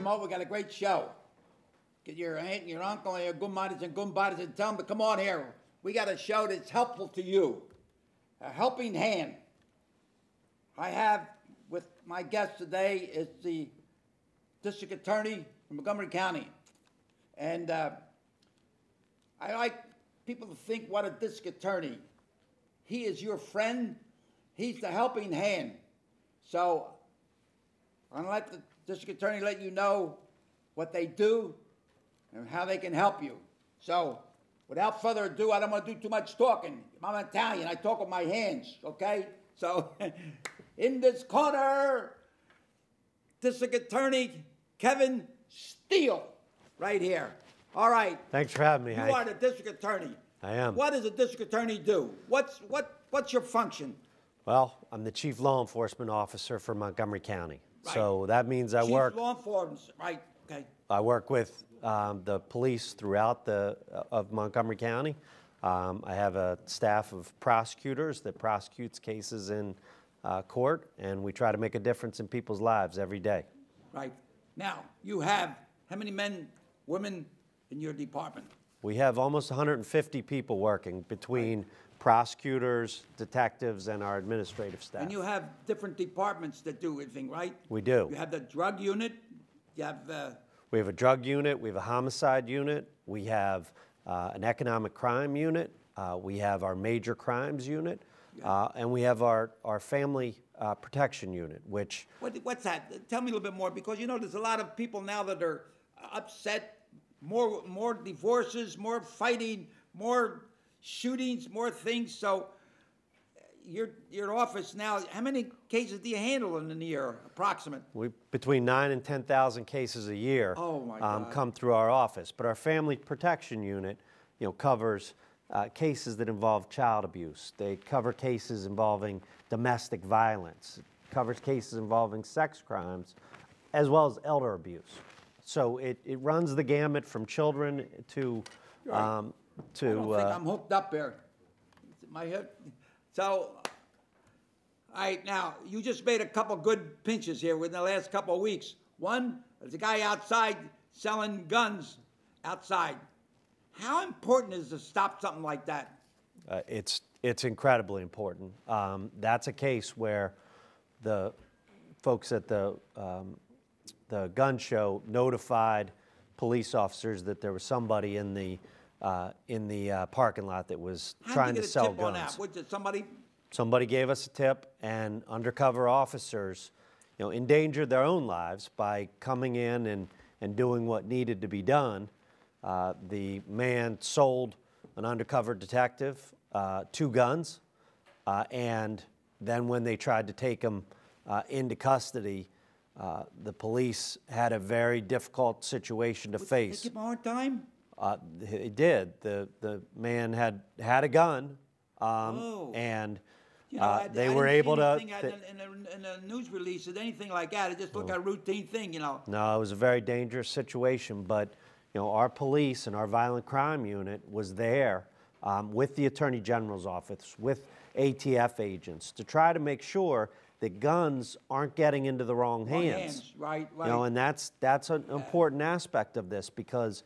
them over. We got a great show. Get your aunt and your uncle and your gumbadas and gumbadas and tell them to come on here. We got a show that's helpful to you. A helping hand. I have with my guest today is the District Attorney from Montgomery County. And I like people to think what a District Attorney. He is your friend. He's the helping hand. So I'm going to let the District Attorney let you know what they do and how they can help you. So, without further ado, I don't want to do too much talking. I'm Italian. I talk with my hands, okay? So, in this corner, District Attorney Kevin Steele, right here. All right. Thanks for having me. You are the District Attorney. I am. What does a District Attorney do? What's your function? Well, I'm the Chief Law Enforcement Officer for Montgomery County. Right. So that means Chief Law Enforcement, right? Okay. I work with the police throughout of Montgomery County. I have a staff of prosecutors that prosecutes cases in court, and we try to make a difference in people's lives every day. Right. Now, you have how many men, women in your department? We have almost 150 people working between prosecutors, detectives, and our administrative staff. And you have different departments that do everything, right? We do. You have the drug unit. You have We have a drug unit, we have a homicide unit, we have an economic crime unit, we have our major crimes unit, and we have our family protection unit, which... What's that? Tell me a little bit more, because you know there's a lot of people now that are upset, more divorces, more fighting, more shootings, more things, so... Your office now, how many cases do you handle in a year, approximate? Between 9,000 and 10,000 cases a year come through our office. But our family protection unit, covers cases that involve child abuse. They cover cases involving domestic violence. It covers cases involving sex crimes, as well as elder abuse. So it runs the gamut from children to... I don't think I'm hooked up here. My head... So, all right, now, you just made a couple good pinches here within the last couple of weeks. One, there's a guy outside selling guns outside. How important is it to stop something like that? It's incredibly important. That's a case where the folks at the gun show notified police officers that there was somebody in the parking lot that was trying to sell guns. Somebody gave us a tip, and undercover officers, endangered their own lives by coming in and doing what needed to be done. The man sold an undercover detective 2 guns, and then when they tried to take him into custody, the police had a very difficult situation to face. Take him a hard time? He did. The man had a gun, and they were able to. In a news release, or anything like that, it just looked like a routine thing, No, it was a very dangerous situation. But our police and our violent crime unit was there with the Attorney General's office, with ATF agents, to try to make sure that guns aren't getting into the wrong hands. Right. And that's an important aspect of this, because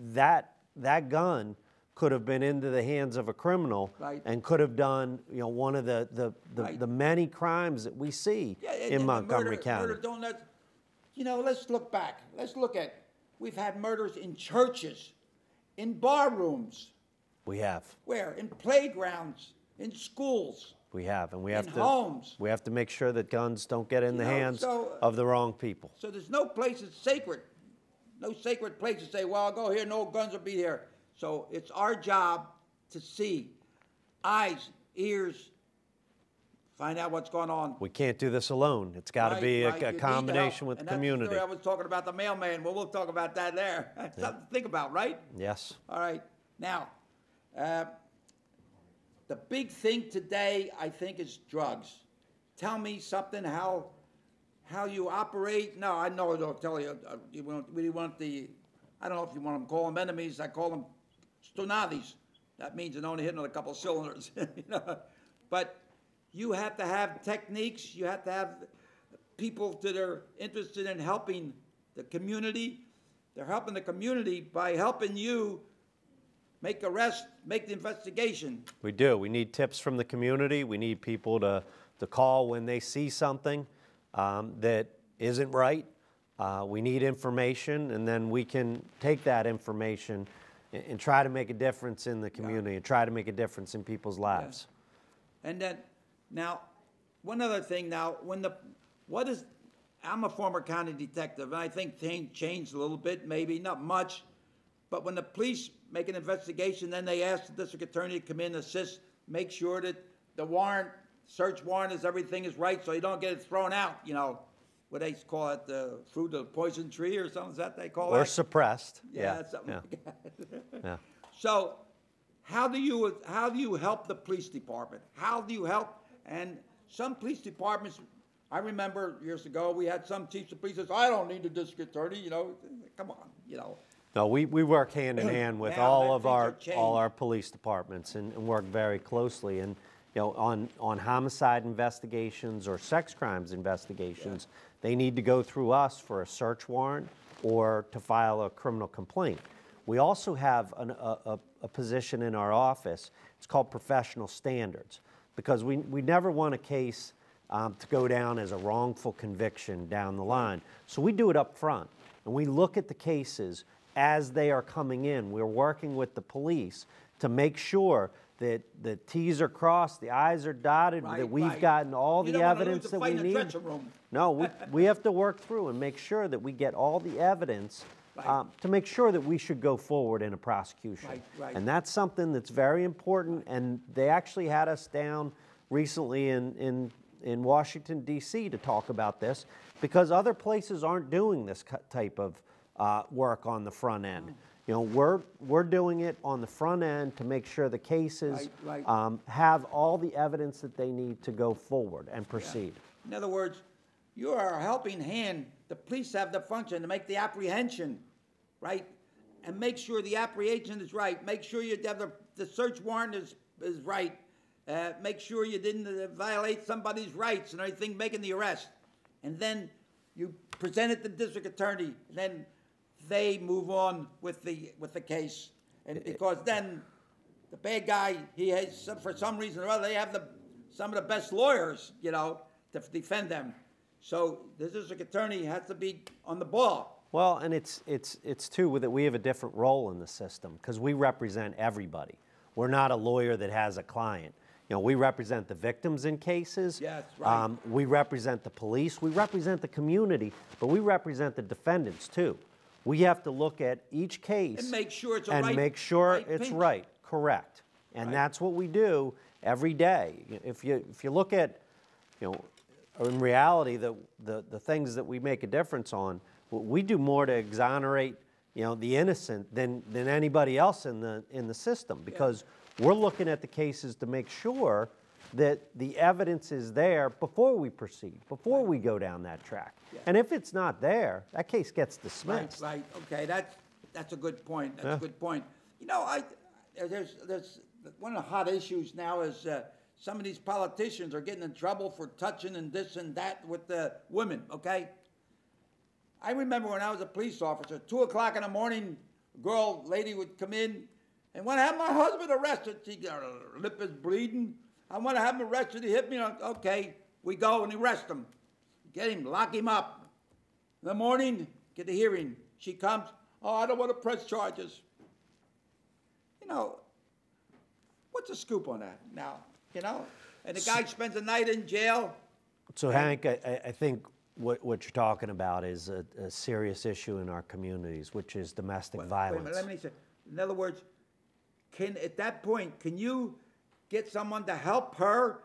that gun could have been into the hands of a criminal and could have done one of the many crimes that we see in Montgomery County. Let's look back. Let's look at, we've had murders in churches, in bar rooms. We have. Where? In playgrounds, in schools. We have, and we have homes. We have to make sure that guns don't get in the hands of the wrong people. So there's no place that's sacred. No sacred place to say, well, I'll go here, no guns will be here. So it's our job to see, eyes, ears, find out what's going on. We can't do this alone. It's got to be a combination with the community. I was talking about the mailman. Well, we'll talk about that there. Something to think about, right? Yes. All right. Now, the big thing today, I think, is drugs. Tell me something, how you operate. No, I know they'll tell you. You really want I don't know if you want them to call them enemies. I call them stonadis. That means they're only hitting a couple cylinders. But you have to have techniques. You have to have people that are interested in helping the community. They're helping the community by helping you make arrests, make the investigation. We do. We need tips from the community. We need people to call when they see something that isn't right. We need information, and then we can take that information and try to make a difference in the community and try to make a difference in people's lives. Yeah. And then, now, one other thing now, I'm a former county detective, and I think things changed a little bit, maybe, not much, but when the police make an investigation, then they ask the district attorney to come in, assist, make sure that the warrant, search warrant everything is right, so you don't get it thrown out, you know, what they call it, the fruit of the poison tree or something, is that they call it? Or suppressed. Yeah, something like that. Yeah. So how do you help the police department? How do you help? And some police departments, I remember years ago, we had some chiefs of police that said, I don't need a district attorney, you know, come on, you know. No, we work hand in hand with all our police departments and work very closely. And you know, on homicide investigations or sex crimes investigations, they need to go through us for a search warrant or to file a criminal complaint. We also have a position in our office. It's called professional standards, because we never want a case to go down as a wrongful conviction down the line. So we do it up front, and we look at the cases as they are coming in. We're working with the police to make sure that the T's are crossed, the I's are dotted, that we've gotten all the evidence that we need. No, we have to work through and make sure that we get all the evidence to make sure that we should go forward in a prosecution. And that's something that's very important, and they actually had us down recently in Washington, D.C. to talk about this, because other places aren't doing this type of work on the front end. You know, we're doing it on the front end to make sure the cases have all the evidence that they need to go forward and proceed. In other words, you are a helping hand. The police have the function to make the apprehension, right? And make sure the apprehension is right. Make sure you have the search warrant is right. Make sure you didn't violate somebody's rights and everything, making the arrest. And then you present it to the district attorney, and then they move on with the case. And because then the bad guy, he has, for some reason or other, they have some of the best lawyers, you know, to defend them. So the district attorney has to be on the ball. Well, and it's too that we have a different role in the system, because we represent everybody. We're not a lawyer that has a client. You know, we represent the victims in cases. Yes, right. We represent the police. We represent the community, but we represent the defendants too. We have to look at each case and make sure it's right. Correct. And that's what we do every day. If you look at, you know, in reality, the things that we make a difference on, we do more to exonerate, you know, the innocent than anybody else in the system, because we're looking at the cases to make sure that the evidence is there before we proceed, before we go down that track. And if it's not there, that case gets dismissed. Right. Okay, that's a good point. That's a good point. You know, there's one of the hot issues now is some of these politicians are getting in trouble for touching and this and that with the women. Okay. I remember when I was a police officer, 2 o'clock in the morning, lady would come in and want to have my husband arrested. Her lip is bleeding. I want to have him arrested. He hit me. Okay, we go and arrest him. Get him, lock him up. In the morning, get the hearing. She comes. Oh, I don't want to press charges. You know, what's the scoop on that now? You know, and the guy spends a night in jail. So, Hank, I think what you're talking about is a serious issue in our communities, which is domestic violence. Wait a minute, let me say. In other words, at that point, can you get someone to help her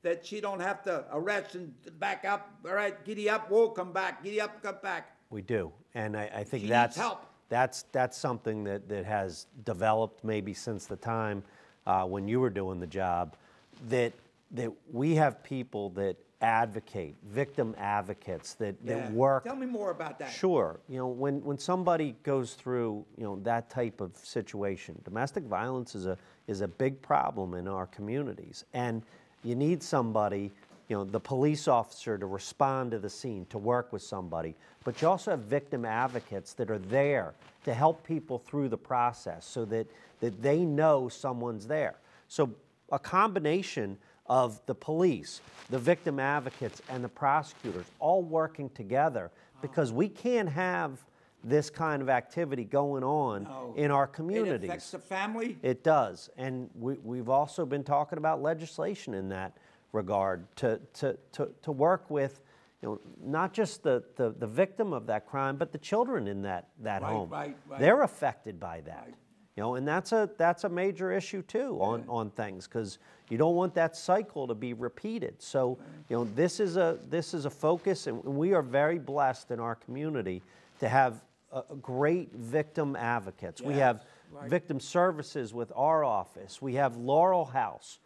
that she don't have to arrest and back up? All right, giddy up, whoa, come back. Giddy up, come back. We do, and I think she needs help. That's something that has developed maybe since the time when you were doing the job, that we have people that advocate, victim advocates that work. Tell me more about that. Sure. You know, when somebody goes through, you know, that type of situation, domestic violence is a big problem in our communities, and you need somebody the police officer to respond to the scene, to work with somebody. But you also have victim advocates that are there to help people through the process so that they know someone's there. So a combination of the police, the victim advocates, and the prosecutors all working together, because we can't have this kind of activity going on in our communities. It affects the family? It does. And we've also been talking about legislation in that regard to work with, not just the victim of that crime, but the children in that home. Right. They're affected by that. And that's a major issue too on things, because you don't want that cycle to be repeated. So this is a focus, and we are very blessed in our community to have great victim advocates. We have victim services with our office. We have Laurel House.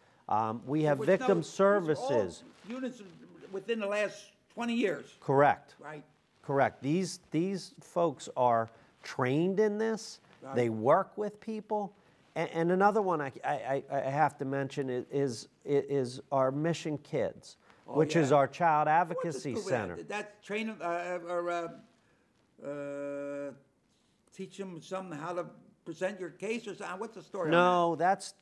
We have victim services. Units within the last 20 years. Correct. Right. Correct. These folks are trained in this. Right. They work with people. And another one I have to mention is our Mission Kids, which is our child advocacy center. That's train teach them something, how to present your case, or something? What's the story? No, that's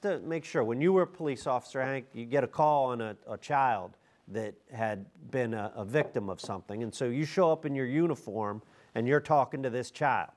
to make sure. When you were a police officer, Hank, you get a call on a child that had been a victim of something, and so you show up in your uniform and you're talking to this child.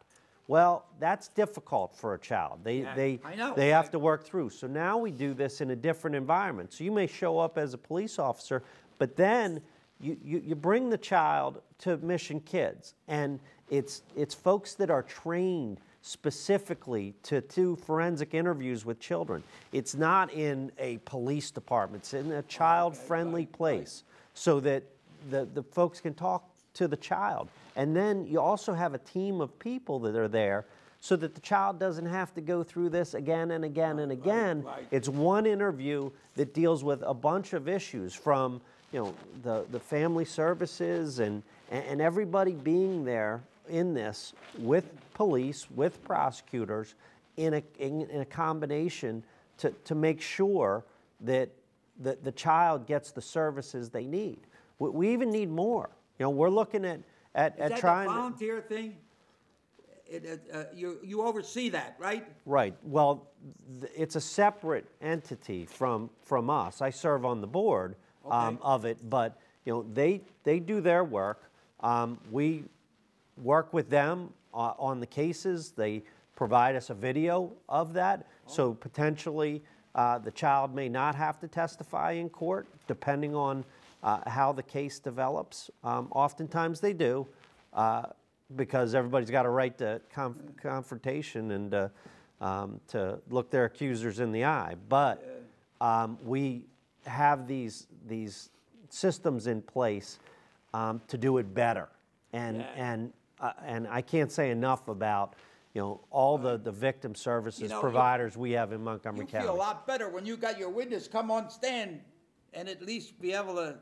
Well, that's difficult for a child. They have to work through. So now we do this in a different environment. So you may show up as a police officer, but then you bring the child to Mission Kids, and it's folks that are trained specifically to do forensic interviews with children. It's not in a police department. It's in a child-friendly place so that the folks can talk to the child. And then you also have a team of people that are there so that the child doesn't have to go through this again and again and again. It's one interview that deals with a bunch of issues, from the family services and everybody being there in this with police, with prosecutors, in a combination to make sure that the child gets the services they need. We even need more. We're looking at Is trying. That a volunteer thing? You oversee that, right? Right. Well, it's a separate entity from us. I serve on the board of it, but they do their work. We work with them on the cases. They provide us a video of that, so potentially the child may not have to testify in court, depending on how the case develops. Oftentimes they do, because everybody's got a right to confrontation and to look their accusers in the eye. But we have these systems in place to do it better. And I can't say enough about all the victim services providers we have in Montgomery County. You feel a lot better when you got your witness come on stand and at least be able to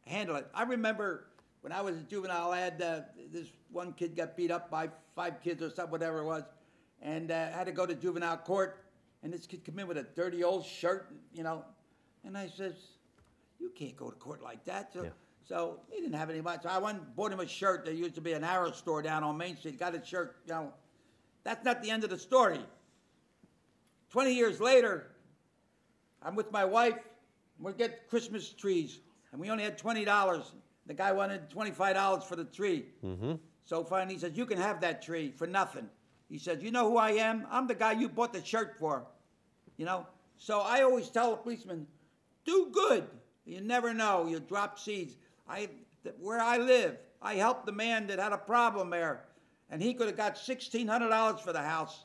handle it. I remember when I was a juvenile, I had this one kid got beat up by 5 kids or something, whatever it was, and had to go to juvenile court. And this kid came in with a dirty old shirt, and I says, "You can't go to court like that." So he didn't have any money. So I went and bought him a shirt. There used to be an Arrow store down on Main Street. Got a shirt. That's not the end of the story. 20 years later, I'm with my wife. We get Christmas trees, and we only had $20. The guy wanted $25 for the tree. So finally he says, "You can have that tree for nothing." He says, "You know who I am? I'm the guy you bought the shirt for." So I always tell the policeman, do good. You never know. You drop seeds. Where I live, I helped the man that had a problem there, and he could have got $1,600 for the house.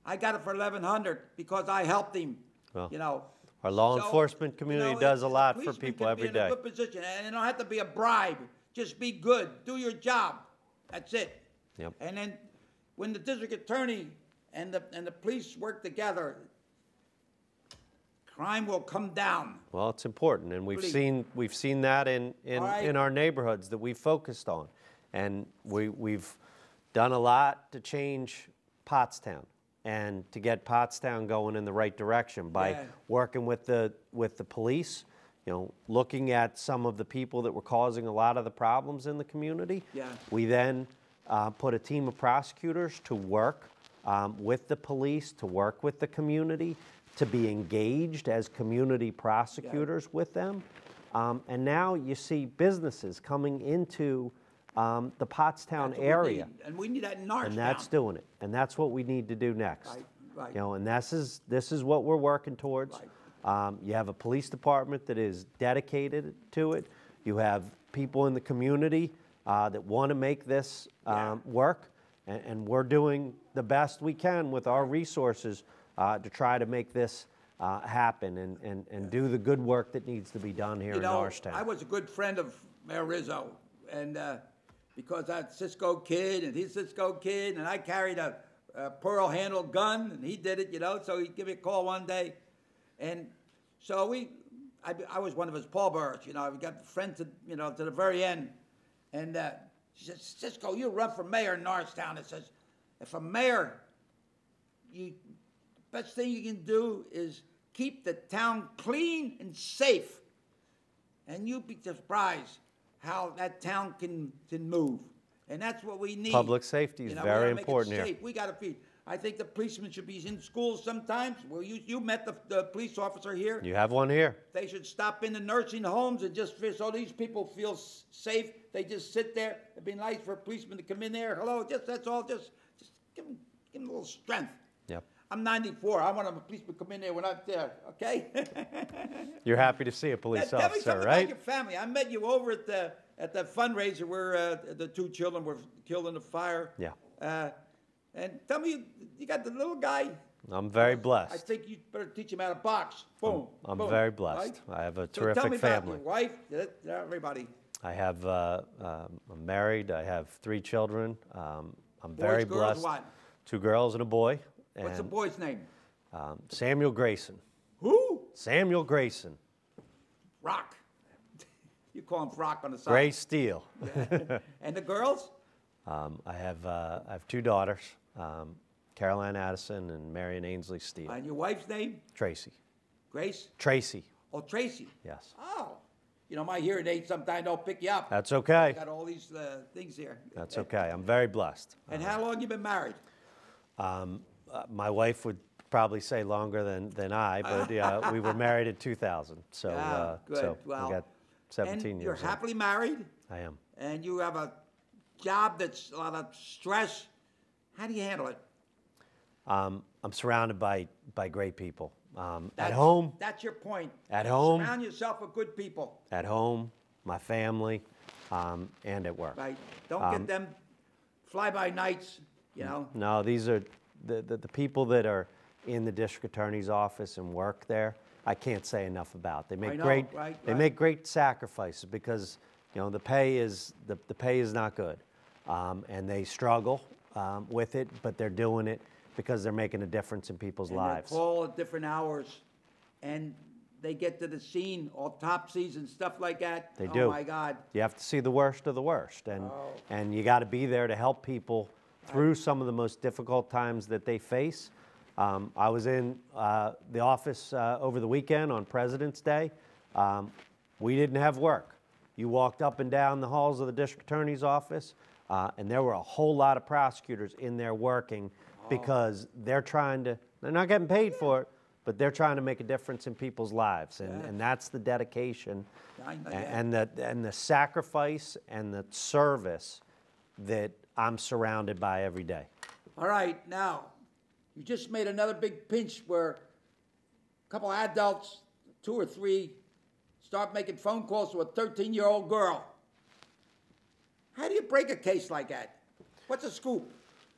I got it for $1,100 because I helped him. Well, our law enforcement community does a lot for people every day. In a good position, and it don't have to be a bribe. Just be good. Do your job. That's it. Yep. And then when the district attorney and the police work together, crime will come down. Well, it's important, and we've seen that in our neighborhoods that we've focused on, and we've done a lot to change Pottstown and to get Pottstown going in the right direction by working with the police looking at some of the people that were causing a lot of the problems in the community. Yeah. We then put a team of prosecutors to work with the police, to work with the community, to be engaged as community prosecutors with them. And now you see businesses coming into the Pottstown area. And we need that in Norristown. And that's doing it. And that's what we need to do next. Right. And this is what we're working towards. Right. You have a police department that is dedicated to it. You have people in the community that want to make this work. And we're doing the best we can with our resources to try to make this happen and do the good work that needs to be done here in Norristown. I was a good friend of Mayor Rizzo, and because I'm a Cisco kid, and he's a Cisco kid, and I carried a pearl-handled gun, and he did it, so he'd give me a call one day. And so I was one of his pallbearers, we got friends to the very end. And he said, Cisco, you run for mayor in Norristown. It says, if a mayor, the best thing you can do is keep the town clean and safe. And you'd be surprised how that town can move. And that's what we need. Public safety is very important here. We got to be. I think the policemen should be in schools sometimes. Well, you met the police officer here. You have one here. They should stop in the nursing homes and just so these people feel safe. They just sit there. It'd be nice for a policeman to come in there. Hello, that's all. Just give them a little strength. Yep. I'm 94. I want a policeman to come in there when I'm there. Okay. You're happy to see a police Tell me officer, something right? about your family. I met you over at the fundraiser where the two children were killed in the fire. Yeah. And tell me, you got the little guy. I'm very blessed. I think you better teach him how to box. Boom. I'm boom, very blessed. right? I have a So terrific tell me family. about your wife, everybody. I have, I'm married. I have 3 children. I'm Boys, very girls, blessed. what? 2 girls and a boy. What's the And, boy's name? Samuel Grayson. Who? Samuel Grayson. Rock. You call him Rock on the side. Gray Steele. And the girls? I have 2 daughters, Caroline Addison and Marion Ainsley Steele. And your wife's name? Tracy. Grace? Tracy. Oh, Tracy. Yes. Oh. My hearing aids sometimes don't pick you up. That's okay. I got all these things here. That's okay. I'm very blessed. And how long you been married? My wife would probably say longer than I, but we were married in 2000. So, good. so Well, we got 17 and years. you're happily married? I am. And you have a job that's a lot of stress. How do you handle it? I'm surrounded by great people. At home. That's your point. At home. Surround yourself with good people. At home, my family, and at work. Right. Don't get them fly-by-nights, No, these are the people that are in the district attorney's office and work there. I can't say enough about. They make right. make great sacrifices because the pay is not good, and they struggle with it, but they're doing it because they're making a difference in people's lives. They call at different hours, and they get to the scene, autopsies and stuff like that. They do. Oh my God. You have to see the worst of the worst, and you got to be there to help people through some of the most difficult times that they face. I was in the office over the weekend on President's Day. We didn't have work. You walked up and down the halls of the district attorney's office, and there were a whole lot of prosecutors in there working because they're not getting paid for it, but they're trying to make a difference in people's lives, and that's the dedication and the sacrifice and the service that I'm surrounded by every day. All right, now, you just made another big pinch where a couple of adults, 2 or 3, start making phone calls to a 13-year-old girl. How do you break a case like that? What's the scoop?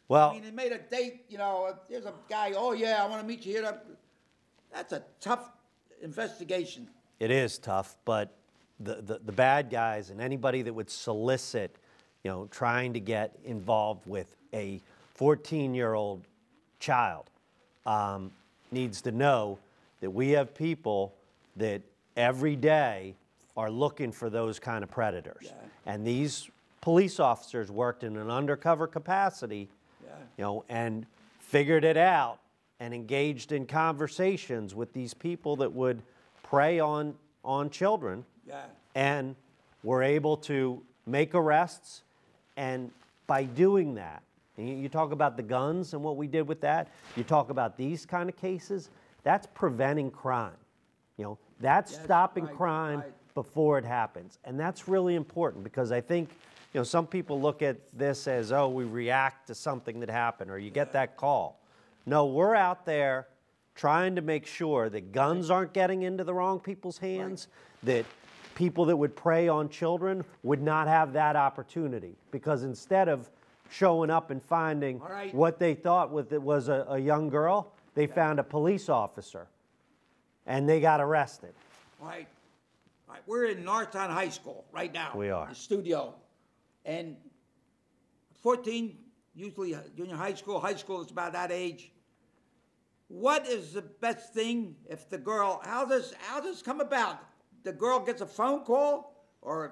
Well, I mean, they made a date, there's a guy, oh yeah, I want to meet you here. That's a tough investigation. It is tough, but the bad guys and anybody that would solicit, trying to get involved with a 14-year-old child needs to know that we have people that every day are looking for those kind of predators. Yeah. And these police officers worked in an undercover capacity, and figured it out and engaged in conversations with these people that would prey on on children, Yeah. and we're able to make arrests. And by doing that, and you talk about the guns and what we did with that, you talk about these kind of cases, that's preventing crime. That's Yes, stopping right, crime right. before it happens. And that's really important, because I think, some people look at this as, oh, we react to something that happened, or you get that call. No, we're out there trying to make sure that guns aren't getting into the wrong people's hands, that people that would prey on children would not have that opportunity. Because instead of showing up and finding what they thought was a young girl, they found a police officer, and they got arrested. Right. We're in Northtown High School right now. We are. The studio. And 14, usually junior high school is about that age. What is the best thing if the girl, how does this come about? The girl gets a phone call or a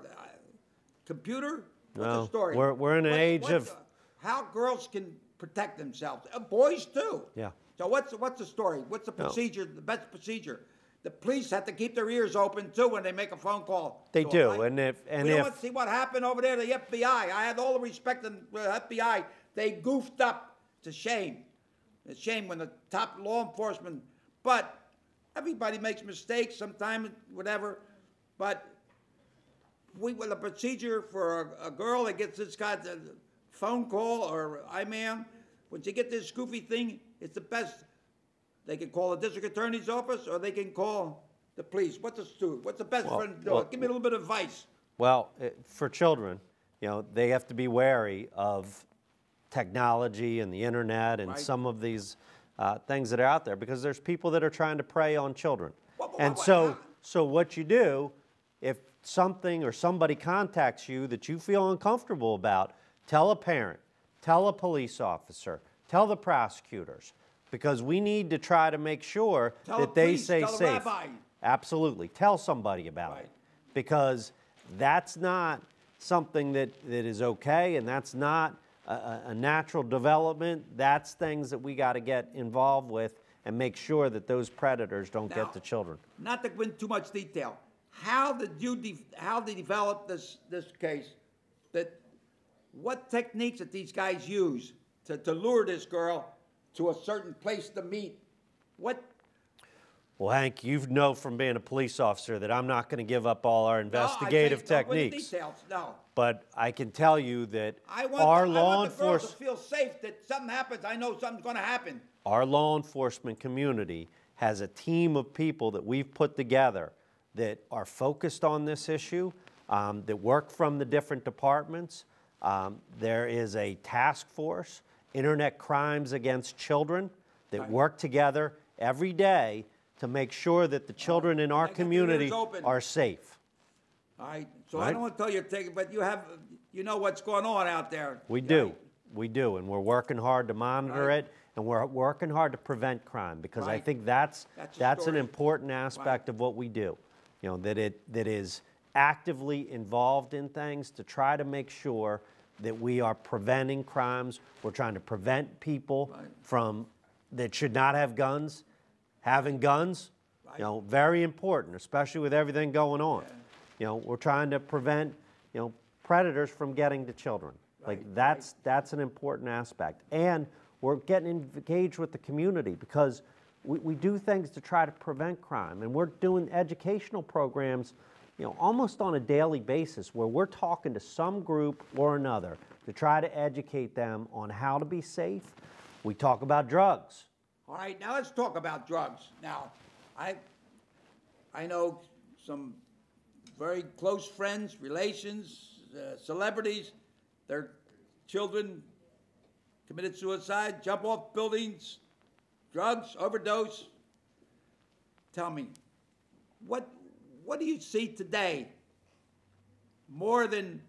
computer? What's the story? We're in an age of... How girls can protect themselves. Boys too. Yeah. So what's the story? What's the procedure, the best procedure? The police have to keep their ears open too when they make a phone call. They do, we don't want to see what happened over there. The FBI. I had all the respect in the FBI. They goofed up. It's a shame. It's a shame when the top law enforcement. But everybody makes mistakes sometimes, whatever. But with a procedure for a girl that gets this kind of phone call or IMAN, when you get this goofy thing, it's the best. They can call the district attorney's office, or they can call the police. What's the best friend to do? Give me a little bit of advice. Well, for children, they have to be wary of technology and the internet and some of these things that are out there, because there's people that are trying to prey on children. So what you do, if something or somebody contacts you that you feel uncomfortable about, tell a parent, tell a police officer, tell the prosecutors. Because we need to try to make sure that they stay safe. Rabbi. Absolutely. Tell somebody about it. Because that's not something that is okay, and that's not a natural development. That's things that we got to get involved with and make sure that those predators don't get to children. Not to go into too much detail, how did you develop this case? What techniques that these guys use to lure this girl to a certain place to meet? What? Well, Hank, you know from being a police officer that I'm not going to give up all our investigative techniques. No. But I can tell you that I want the girls to feel safe that something happens. I know something's going to happen. Our law enforcement community has a team of people that we've put together that are focused on this issue, that work from the different departments. There is a task force, Internet Crimes Against Children, that work together every day to make sure that the children in our community are safe. All right. So I don't want to tell you, but you know what's going on out there. We do. We do. And we're working hard to monitor it, and we're working hard to prevent crime, because I think that's an important aspect of what we do. That is actively involved in things to try to make sure that we are preventing crimes. We're trying to prevent people from that should not have guns having guns. Very important, especially with everything going on. We're trying to prevent predators from getting to children. That's an important aspect. And we're getting engaged with the community, because we do things to try to prevent crime, and we're doing educational programs almost on a daily basis, where we're talking to some group or another to try to educate them on how to be safe. We talk about drugs. All right, now let's talk about drugs. Now, I know some very close friends, relations, celebrities, their children committed suicide, jump off buildings, drugs, overdose. Tell me, what do you see today more than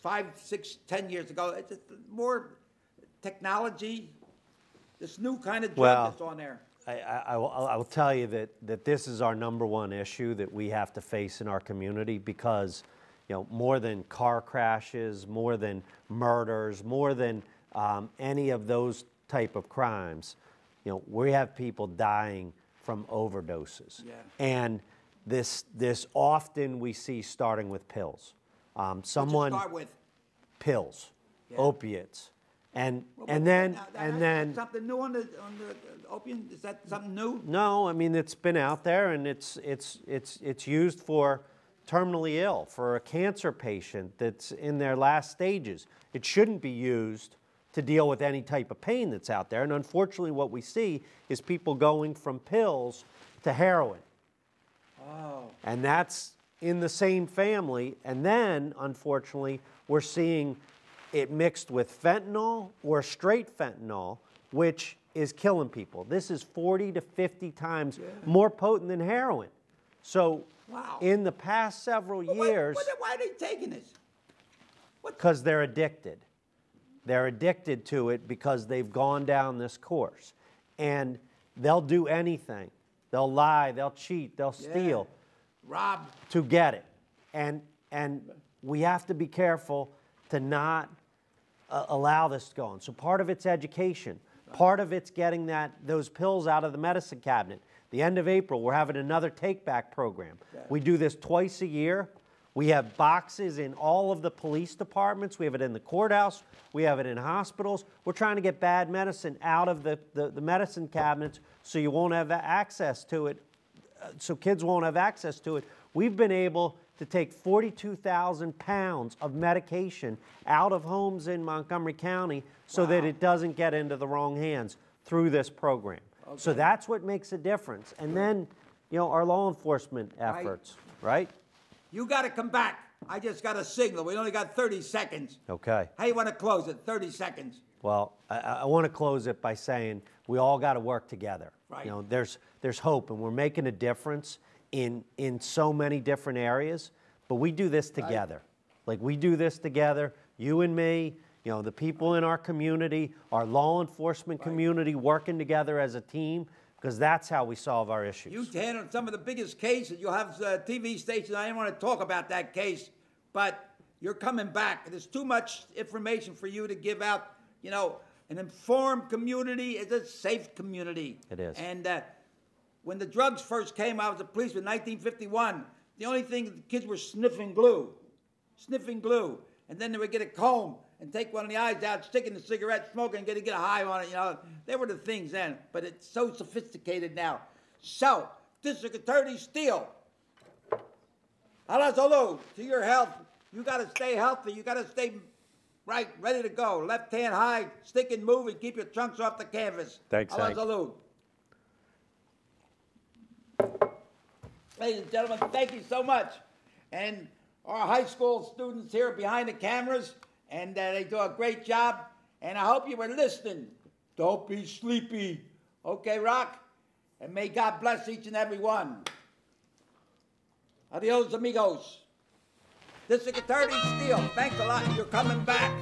5, 6, 10 years ago? It's more technology, this new kind of drug that's on there. I will tell you that this is our #1 issue that we have to face in our community, because more than car crashes, more than murders, more than any of those type of crimes, we have people dying from overdoses. And this often we see starting with pills. Someone Start with. pills, Yeah. opiates, and then That's something new on the opium. Is that something new? no, I mean it's been out there and it's used for terminally ill, for a cancer patient that's in their last stages. It shouldn't be used to deal with any type of pain that's out there. And unfortunately, what we see is people going from pills to heroin. Oh. And that's in the same family. And then, unfortunately, we're seeing it mixed with fentanyl or straight fentanyl, which is killing people. This is 40 to 50 times more potent than heroin. So Wow. in the past several years, Why are they taking this? because they're addicted. They're addicted to it because they've gone down this course. And they'll do anything. They'll lie, they'll cheat, they'll steal. Rob. To get it. And we have to be careful to not allow this to go on. So part of it's education. Part of it's getting those pills out of the medicine cabinet. The end of April, we're having another take-back program. We do this twice a year. We have boxes in all of the police departments. We have it in the courthouse. We have it in hospitals. We're trying to get bad medicine out of the medicine cabinets so you won't have access to it, so kids won't have access to it. We've been able to take 42,000 pounds of medication out of homes in Montgomery County so that it doesn't get into the wrong hands through this program. Okay. So that's what makes a difference. And then, you know, our law enforcement efforts, right? You got to come back. I just got a signal. We only got 30 seconds. Okay. How you want to close it? 30 seconds. Well, I want to close it by saying we all got to work together. Right. You know, there's hope, and we're making a difference in so many different areas, but we do this together. Like, we do this together, you and me, you know, the people in our community, our law enforcement community working together as a team, because that's how we solve our issues. You handled some of the biggest cases. You'll have TV stations. I didn't want to talk about that case, but you're coming back. There's too much information for you to give out. You know, an informed community is a safe community. It is. And when the drugs first came, I was a policeman in 1951. The only thing, the kids were sniffing glue. And then they would get a comb and take one of the eyes out, stick in the cigarette, smoke it, and get a high on it. You know, they were the things then. But it's so sophisticated now. So, District Attorney Steele, Alazolu, to your health. You got to stay healthy. You got to stay right, ready to go. Left hand high, stick and move, and keep your trunks off the canvas. Thanks, Hank. Alazolu. Ladies and gentlemen, thank you so much. And our high school students here behind the cameras, and they do a great job. And I hope you were listening. Don't be sleepy. Okay, Rock? And may God bless each and every one. Adios, amigos. District Attorney Steele, thanks a lot. You're coming back.